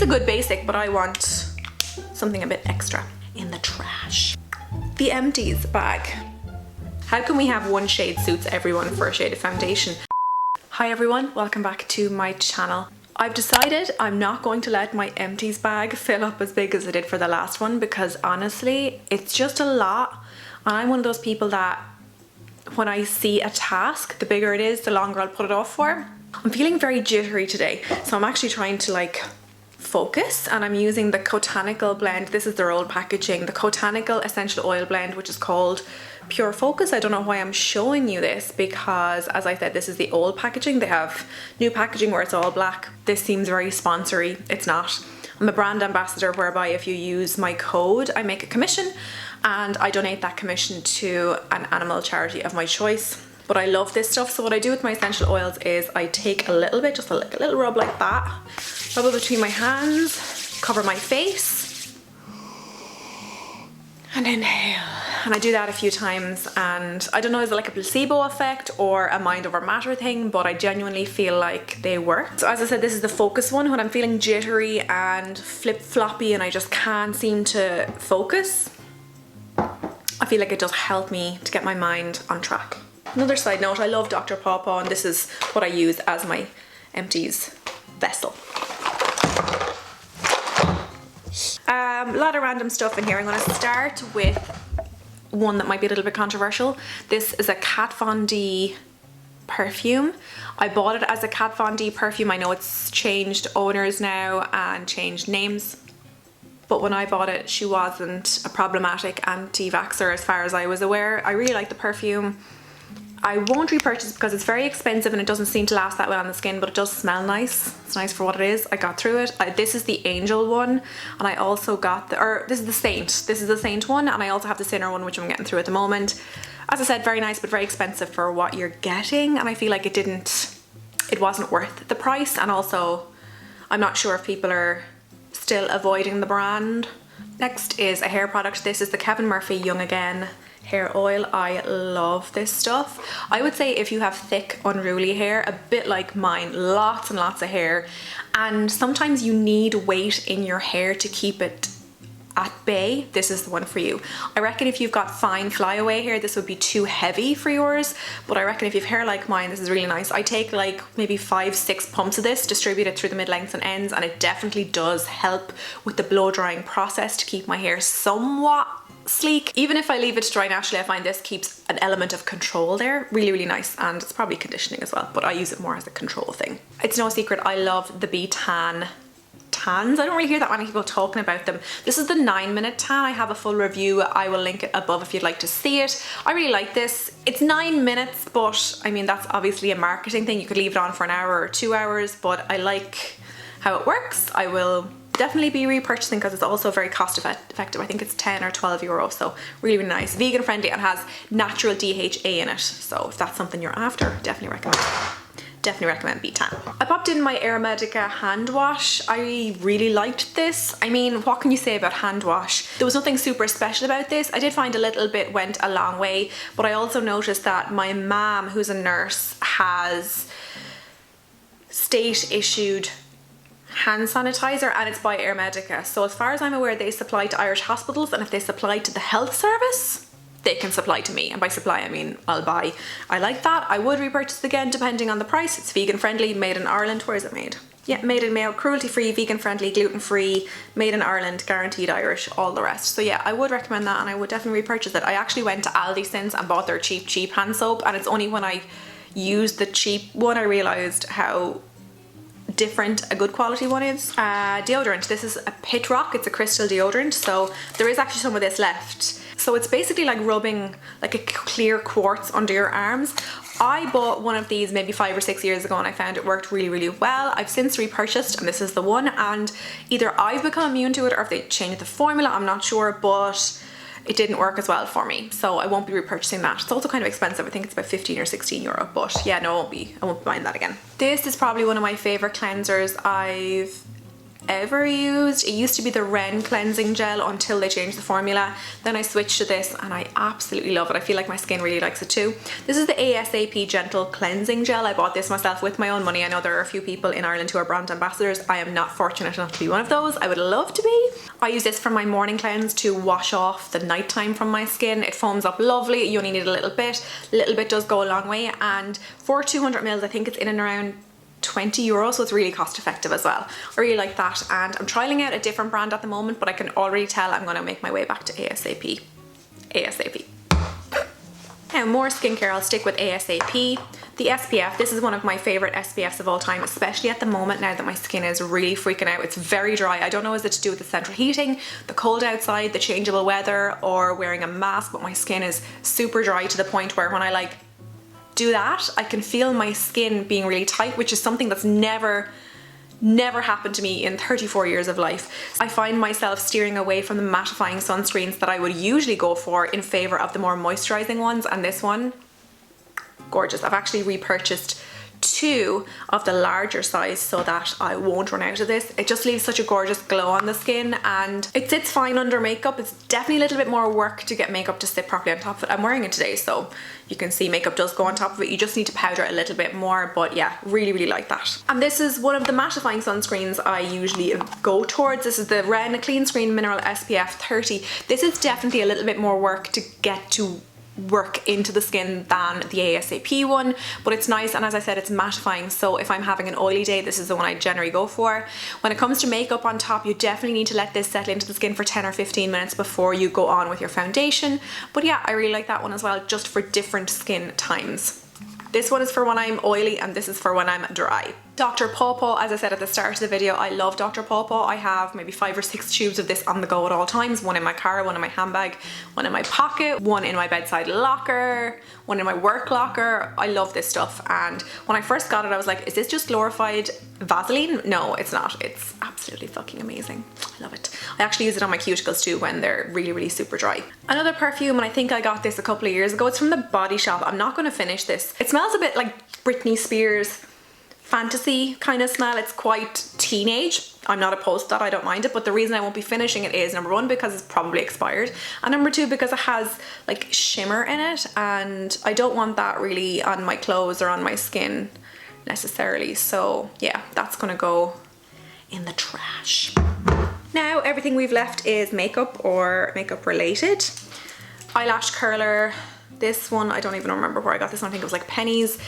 It's a good basic, but I want something a bit extra in the trash. The Empties bag. How can we have one shade suits everyone for a shade of foundation? Hi everyone, welcome back to my channel. I've decided I'm not going to let my Empties bag fill up as big as it did for the last one, because honestly, it's just a lot. And I'm one of those people that when I see a task, the bigger it is, the longer I'll put it off for. I'm feeling very jittery today, so I'm actually trying to like focus, and I'm using the Cotanical blend. This is their old packaging, the Cotanical essential oil blend, which is called Pure Focus. I don't know why I'm showing you this, because as I said, this is the old packaging. They have new packaging where it's all black. This seems very sponsory. It's not. I'm a brand ambassador, whereby if you use my code, I make a commission and I donate that commission to an animal charity of my choice. But I love this stuff, so what I do with my essential oils is I take a little bit, just a little rub like that, rub it between my hands, cover my face, and inhale. And I do that a few times, and I don't know, is it like a placebo effect or a mind over matter thing, but I genuinely feel like they work. So as I said, this is the focus one. When I'm feeling jittery and flip-floppy and I just can't seem to focus, I feel like it does help me to get my mind on track. Another side note, I love Dr. Pawpaw, and this is what I use as my Empties vessel. A lot of random stuff in here. I'm going to start with one that might be a little bit controversial. This is a Kat Von D perfume. I bought it as a Kat Von D perfume. I know it's changed owners now and changed names, but when I bought it, she wasn't a problematic anti-vaxxer as far as I was aware. I really like the perfume. I won't repurchase because it's very expensive and it doesn't seem to last that well on the skin, but it does smell nice. It's nice for what it is. I got through it. This is the Angel one, and I also got this is the Saint. This is the Saint one, and I also have the Sinner one, which I'm getting through at the moment. As I said, very nice, but very expensive for what you're getting, and I feel like it wasn't worth the price, and also I'm not sure if people are still avoiding the brand. Next is a hair product. This is the Kevin Murphy Young Again hair oil. I love this stuff. I would say if you have thick, unruly hair, a bit like mine, lots and lots of hair, and sometimes you need weight in your hair to keep it at bay, this is the one for you. I reckon if you've got fine flyaway hair, this would be too heavy for yours, but I reckon if you have hair like mine, this is really nice. I take like maybe 5-6 pumps of this, distribute it through the mid-lengths and ends, and it definitely does help with the blow drying process to keep my hair somewhat sleek. Even if I leave it to dry naturally, I find this keeps an element of control there. Really, really nice, and it's probably conditioning as well, but I use it more as a control thing. It's no secret I love the B Tan tans. I don't really hear that many people talking about them. This is the 9-minute tan. I have a full review. I will link it above if you'd like to see it. I really like this. It's 9 minutes, but I mean, that's obviously a marketing thing. You could leave it on for an hour or 2 hours, but I like how it works. I will definitely be repurchasing because it's also very cost effective. I think it's 10 or 12 euro, so really, really nice. Vegan friendly, and has natural DHA in it, so if that's something you're after, definitely recommend B-Tan. I popped in my Aromatica hand wash. I really liked this. I mean, what can you say about hand wash? There was nothing super special about this. I did find a little bit went a long way, but I also noticed that my mom, who's a nurse, has state issued hand sanitizer, and it's by Aromatica. So as far as I'm aware, they supply to Irish hospitals, and if they supply to the health service, they can supply to me, and by supply I mean I'll buy. I like that. I would repurchase again depending on the price. It's vegan friendly, made in Ireland. Where is it made? Yeah, made in Mayo, cruelty free, vegan friendly, gluten free, made in Ireland, guaranteed Irish, all the rest. So yeah, I would recommend that, and I would definitely repurchase it. I actually went to Aldi since and bought their cheap hand soap, and it's only when I used the cheap one I realised how different a good quality one is. Deodorant. This is a Pit Rock. It's a crystal deodorant, so there is actually some of this left. So it's basically like rubbing like a clear quartz under your arms. I bought one of these maybe 5 or 6 years ago, and I found it worked really, really well. I've since repurchased, and this is the one, and either I've become immune to it or if they changed the formula, I'm not sure, but it didn't work as well for me, so I won't be repurchasing that. It's also kind of expensive. I think it's about 15 or 16 euro, but yeah, no, I won't be buying that again. This is probably one of my favorite cleansers I've ever used. It used to be the Ren cleansing gel until they changed the formula. Then I switched to this and I absolutely love it. I feel like my skin really likes it too. This is the ASAP Gentle Cleansing Gel. I bought this myself with my own money. I know there are a few people in Ireland who are brand ambassadors. I am not fortunate enough to be one of those. I would love to be. I use this for my morning cleanse to wash off the nighttime from my skin. It foams up lovely. You only need a little bit. A little bit does go a long way, and for 200 mils I think it's in and around €20, so it's really cost effective as well. I really like that, and I'm trialing out a different brand at the moment, but I can already tell I'm going to make my way back to ASAP. Now more skincare, I'll stick with ASAP. The SPF, this is one of my favourite SPFs of all time, especially at the moment now that my skin is really freaking out. It's very dry. I don't know, is it to do with the central heating, the cold outside, the changeable weather, or wearing a mask, but my skin is super dry to the point where when I like do that, I can feel my skin being really tight, which is something that's never happened to me in 34 years of life. I find myself steering away from the mattifying sunscreens that I would usually go for in favour of the more moisturising ones, and this one, gorgeous. I've actually repurchased 2 of the larger size so that I won't run out of this. It just leaves such a gorgeous glow on the skin, and it sits fine under makeup. It's definitely a little bit more work to get makeup to sit properly on top of it. I'm wearing it today, so you can see makeup does go on top of it. You just need to powder it a little bit more, but yeah, really like that. And this is one of the mattifying sunscreens I usually go towards. This is the Ren Clean Screen Mineral SPF 30. This is definitely a little bit more work to get to work into the skin than the ASAP one, but it's nice, and as I said, it's mattifying, so if I'm having an oily day, this is the one I generally go for. When it comes to makeup on top, you definitely need to let this settle into the skin for 10 or 15 minutes before you go on with your foundation, but yeah, I really like that one as well, just for different skin times. This one is for when I'm oily and this is for when I'm dry. Dr. Pawpaw, as I said at the start of the video, I love Dr. Pawpaw. I have maybe 5 or 6 tubes of this on the go at all times. One in my car, one in my handbag, one in my pocket, one in my bedside locker, one in my work locker. I love this stuff, and when I first got it I was like, is this just glorified Vaseline? No, it's not. It's absolutely fucking amazing. I love it. I actually use it on my cuticles too when they're really super dry. Another perfume, and I think I got this a couple of years ago. It's from the Body Shop. I'm not going to finish this. It smells a bit like Britney Spears fantasy kind of smell. It's quite teenage. I'm not opposed to that, I don't mind it, but the reason I won't be finishing it is, number 1, because it's probably expired, and number 2, because it has like shimmer in it, and I don't want that really on my clothes or on my skin necessarily, so yeah, that's gonna go in the trash. Now everything we've left is makeup or makeup related. Eyelash Curler, this one, I don't even remember where I got this one. I think it was like pennies.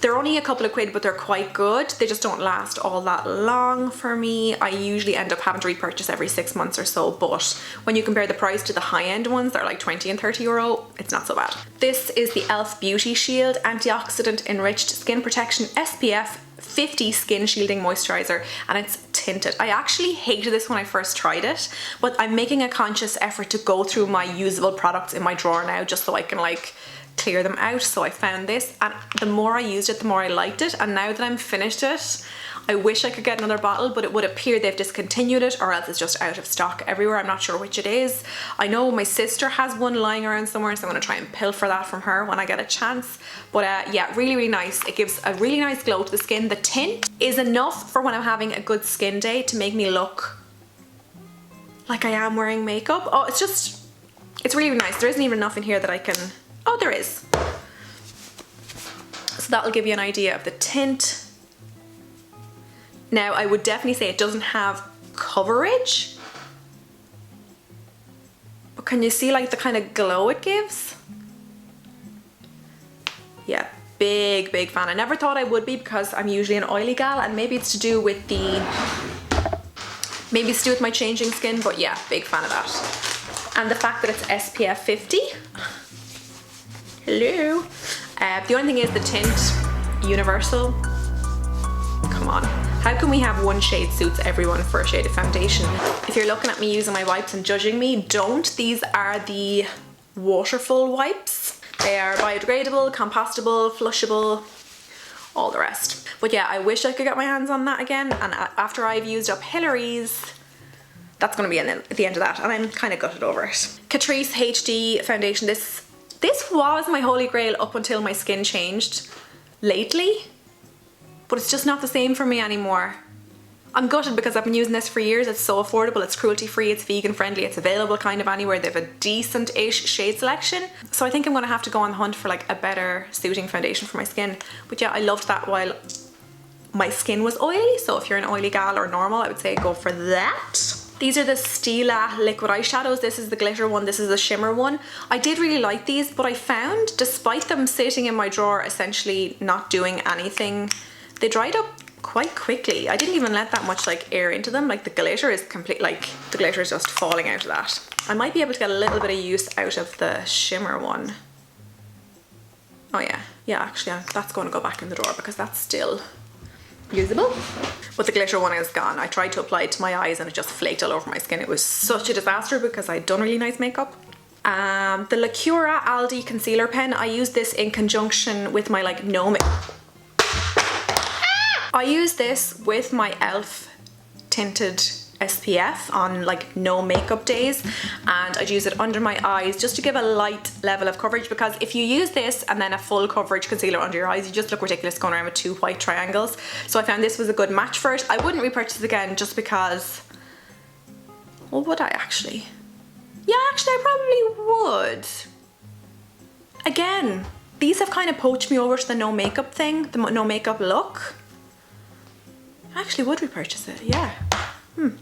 They're only a couple of quid, but they're quite good. They just don't last all that long for me. I usually end up having to repurchase every 6 months or so, but when you compare the price to the high-end ones, they're like 20 and 30 euro. It's not so bad. This is the e.l.f. Beauty Shield Antioxidant Enriched Skin Protection SPF 50 Skin Shielding Moisturizer, and it's tinted. I actually hated this when I first tried it, but I'm making a conscious effort to go through my usable products in my drawer now just so I can like clear them out. So I found this, and the more I used it, the more I liked it, and now that I'm finished it, I wish I could get another bottle, but it would appear they've discontinued it, or else it's just out of stock everywhere. I'm not sure which it is. I know my sister has one lying around somewhere, so I'm going to try and pilfer that from her when I get a chance. But yeah, really nice. It gives a really nice glow to the skin. The tint is enough for when I'm having a good skin day to make me look like I am wearing makeup. Oh, it's really nice. There isn't even enough in here that I can... Oh, there is. So that'll give you an idea of the tint. Now, I would definitely say it doesn't have coverage, but can you see like the kind of glow it gives? Yeah, big fan. I never thought I would be because I'm usually an oily gal, and maybe it's to do with my changing skin, but yeah, big fan of that. And the fact that it's SPF 50. Hello. The only thing is the tint, universal. Come on. How can we have one shade suits everyone for a shade of foundation? If you're looking at me using my wipes and judging me, don't. These are the Waterfall Wipes. They are biodegradable, compostable, flushable, all the rest. But yeah, I wish I could get my hands on that again, and after I've used up Hillary's, that's going to be at the end of that, and I'm kind of gutted over it. Catrice HD foundation. This was my holy grail up until my skin changed lately, but it's just not the same for me anymore. I'm gutted because I've been using this for years. It's so affordable, it's cruelty free, it's vegan friendly, it's available kind of anywhere. They have a decent-ish shade selection. So I think I'm gonna have to go on the hunt for like a better suiting foundation for my skin. But yeah, I loved that while my skin was oily. So if you're an oily gal or normal, I would say go for that. These are the Stila liquid eyeshadows. This is the glitter one, this is the shimmer one. I did really like these, but I found despite them sitting in my drawer essentially not doing anything, they dried up quite quickly. I didn't even let that much like air into them. Like the glitter is complete, like the glitter is just falling out of that. I might be able to get a little bit of use out of the shimmer one. Oh yeah, actually that's going to go back in the drawer because that's still usable. But the glitter one is gone. I tried to apply it to my eyes and it just flaked all over my skin. It was such a disaster because I'd done really nice makeup. The Liqueura Aldi concealer pen, I use this in conjunction with my like I use this with my e.l.f. tinted SPF on like no makeup days, and I'd use it under my eyes just to give a light level of coverage, because if you use this and then a full coverage concealer under your eyes, you just look ridiculous going around with two white triangles. So I found this was a good match for it. I wouldn't repurchase it again just because, well, would I actually? Yeah, actually I probably would. Again, these have kind of poached me over to the no makeup thing, the no makeup look. I actually would repurchase it, yeah.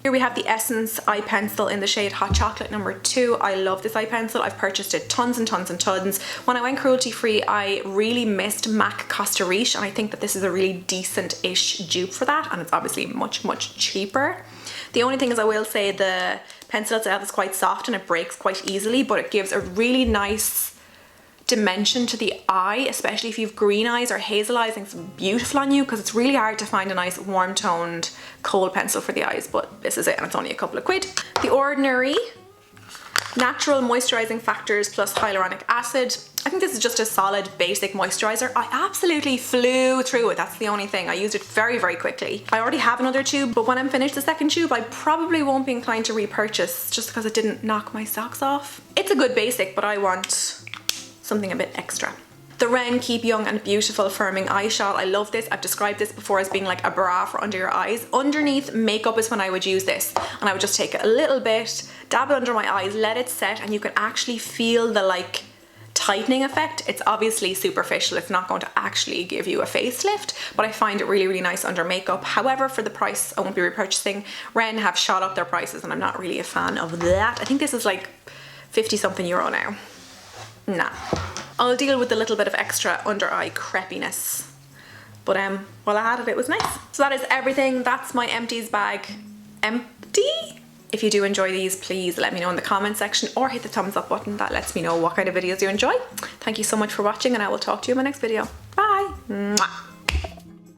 Here we have the Essence eye pencil in the shade Hot Chocolate number 2. I love this eye pencil. I've purchased it tons and tons and tons. When I went cruelty free, I really missed MAC Catrice, and I think that this is a really decent-ish dupe for that, and it's obviously much, much cheaper. The only thing is I will say the pencil itself is quite soft and it breaks quite easily, but it gives a really nice dimension to the eye, especially if you have green eyes or hazel eyes. I think it's beautiful on you because it's really hard to find a nice warm toned kohl pencil for the eyes, but this is it and it's only a couple of quid. The Ordinary Natural Moisturizing Factors plus Hyaluronic Acid. I think this is just a solid basic moisturizer. I absolutely flew through it. That's the only thing. I used it very, very quickly. I already have another tube, but when I'm finished the second tube, I probably won't be inclined to repurchase just because it didn't knock my socks off. It's a good basic, but I want something a bit extra. The Ren Keep Young and Beautiful Firming Eye Shot. I love this. I've described this before as being like a bra for under your eyes. Underneath makeup is when I would use this, and I would just take it a little bit, dab it under my eyes, let it set, and you can actually feel the like tightening effect. It's obviously superficial. It's not going to actually give you a facelift, but I find it really, really nice under makeup. However, for the price, I won't be repurchasing. Ren have shot up their prices and I'm not really a fan of that. I think this is like 50 something euro now. Nah. I'll deal with a little bit of extra under eye crepiness. But while I had it, it was nice. So that is everything. That's my Empties bag empty. If you do enjoy these, please let me know in the comment section or hit the thumbs up button. That lets me know what kind of videos you enjoy. Thank you so much for watching, and I will talk to you in my next video. Bye. Mwah.